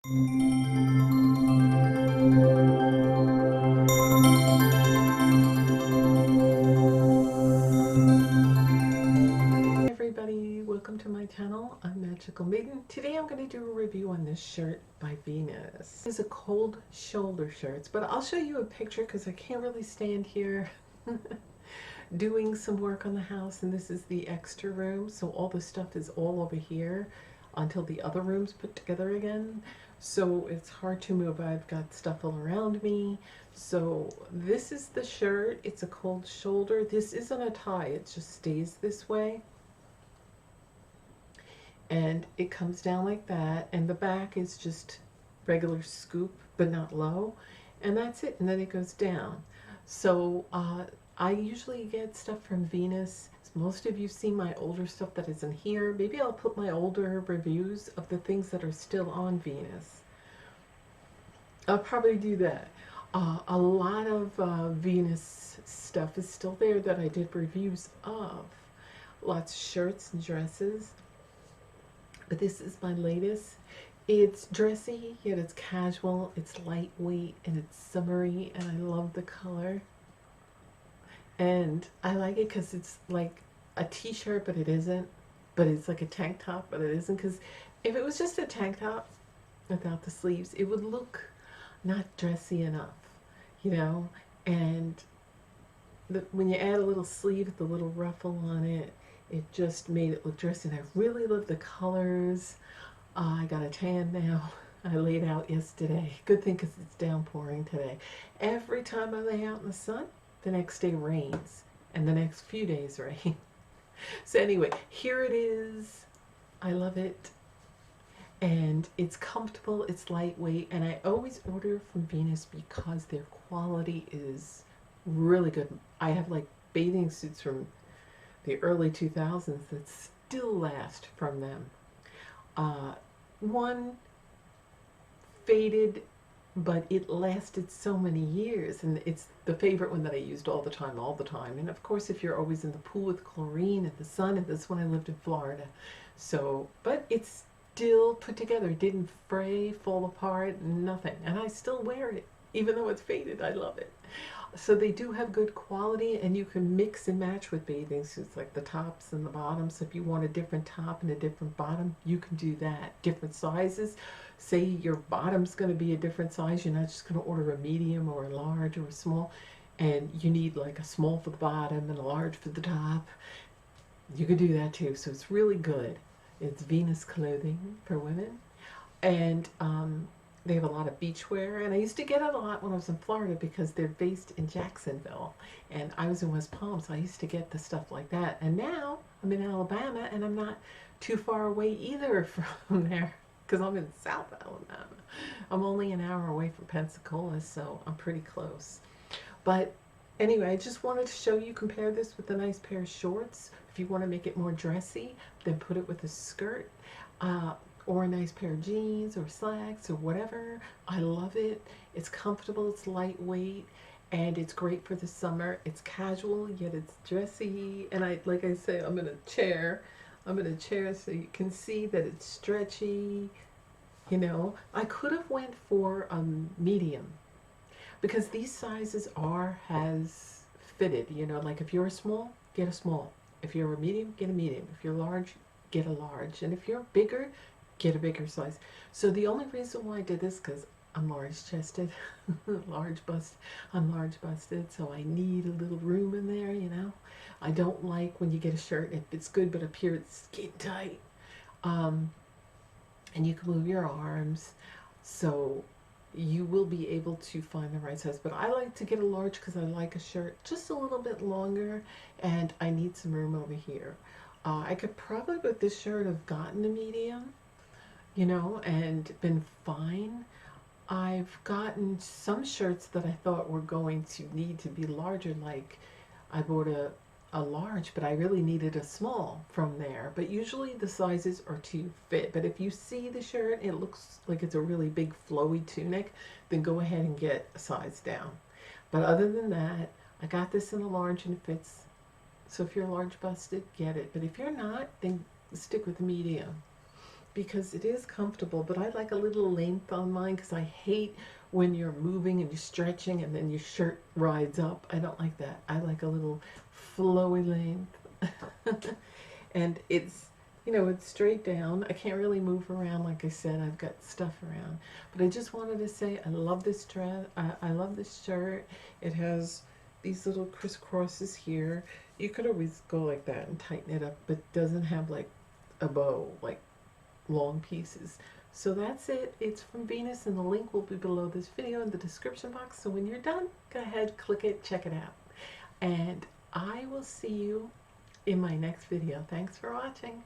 Everybody, welcome to my channel. I'm Magical Maiden. Today I'm going to do a review on this shirt by Venus. This is a cold shoulder shirt, but I'll show you a picture because I can't really stand here doing some work on the house, and this is the extra room, so all the stuff is all over here until the other room's put together again. So it's hard to move. I've got stuff all around me. So this is the shirt. It's a cold shoulder. This isn't a tie, it just stays this way. And it comes down like that, and the back is just regular scoop but not low, and that's it, and then it goes down. So I usually get stuff from Venus. Most of you see my older stuff that isn't here. Maybe I'll put my older reviews of the things that are still on Venus. I'll probably do that. A lot of Venus stuff is still there that I did reviews of. Lots of shirts and dresses. But this is my latest. It's dressy, yet it's casual, it's lightweight, and it's summery, and I love the color. And I like it because it's like a t-shirt, but it isn't. But it's like a tank top, but it isn't. Because if it was just a tank top without the sleeves, it would look not dressy enough, you know? And when you add a little sleeve with a little ruffle on it, it just made it look dressy. And I really love the colors. I got a tan now. I laid out yesterday. Good thing because it's downpouring today. Every time I lay out in the sun, the next day rains, and the next few days rain. So anyway, here it is. I love it. And it's comfortable, it's lightweight, and I always order from Venus because their quality is really good. I have like bathing suits from the early 2000s that still last from them. One faded, but it lasted so many years, and it's the favorite one that I used all the time. And of course, if you're always in the pool with chlorine and the sun, and this one I lived in Florida. So, but it's still put together. It didn't fray, fall apart, nothing. And I still wear it, even though it's faded. I love it. So they do have good quality, and you can mix and match with bathing suits, like the tops and the bottoms. So if you want a different top and a different bottom, you can do that. Different sizes. Say your bottom's going to be a different size. You're not just going to order a medium or a large or a small, and you need like a small for the bottom and a large for the top. You can do that too. So it's really good. It's Venus clothing for women. And they have a lot of beachwear, and I used to get it a lot when I was in Florida because they're based in Jacksonville, and I was in West Palm, so I used to get the stuff like that. And now I'm in Alabama, and I'm not too far away either from there because I'm in South Alabama. I'm only an hour away from Pensacola, so I'm pretty close. But anyway, I just wanted to show you, compare this with a nice pair of shorts. If you want to make it more dressy, then put it with a skirt. Or a nice pair of jeans or slacks or whatever. I love it. It's comfortable, it's lightweight, and it's great for the summer. It's casual, yet it's dressy. And like I say, I'm in a chair. I'm in a chair so you can see that it's stretchy. You know, I could have went for a medium because these sizes has fitted. You know, like if you're a small, get a small. If you're a medium, get a medium. If you're large, get a large. And if you're bigger, get a bigger size. So the only reason why I did this, because I'm large chested, large bust, I'm large busted, so I need a little room in there, you know. I don't like when you get a shirt, if it's good, but up here it's skin tight. And you can move your arms, so you will be able to find the right size. But I like to get a large because I like a shirt just a little bit longer, and I need some room over here. I could probably with this shirt have gotten a medium, you know, and been fine. I've gotten some shirts that I thought were going to need to be larger, like I bought a large, but I really needed a small from there. But usually the sizes are to fit. But if you see the shirt, it looks like it's a really big flowy tunic, then go ahead and get a size down. But other than that, I got this in a large and it fits. So if you're large busted, get it. But if you're not, then stick with the medium. because it is comfortable, but I like a little length on mine because I hate when you're moving and you're stretching and then your shirt rides up. I don't like that. I like a little flowy length. And it's, you know, it's straight down. I can't really move around. Like I said, I've got stuff around. But I just wanted to say I love this dress. I love this shirt. It has these little crisscrosses here. You could always go like that and tighten it up, but it doesn't have like a bow, like long pieces. So that's it. It's from Venus, and the link will be below this video in the description box. So when you're done, go ahead, click it, check it out. And I will see you in my next video. Thanks for watching.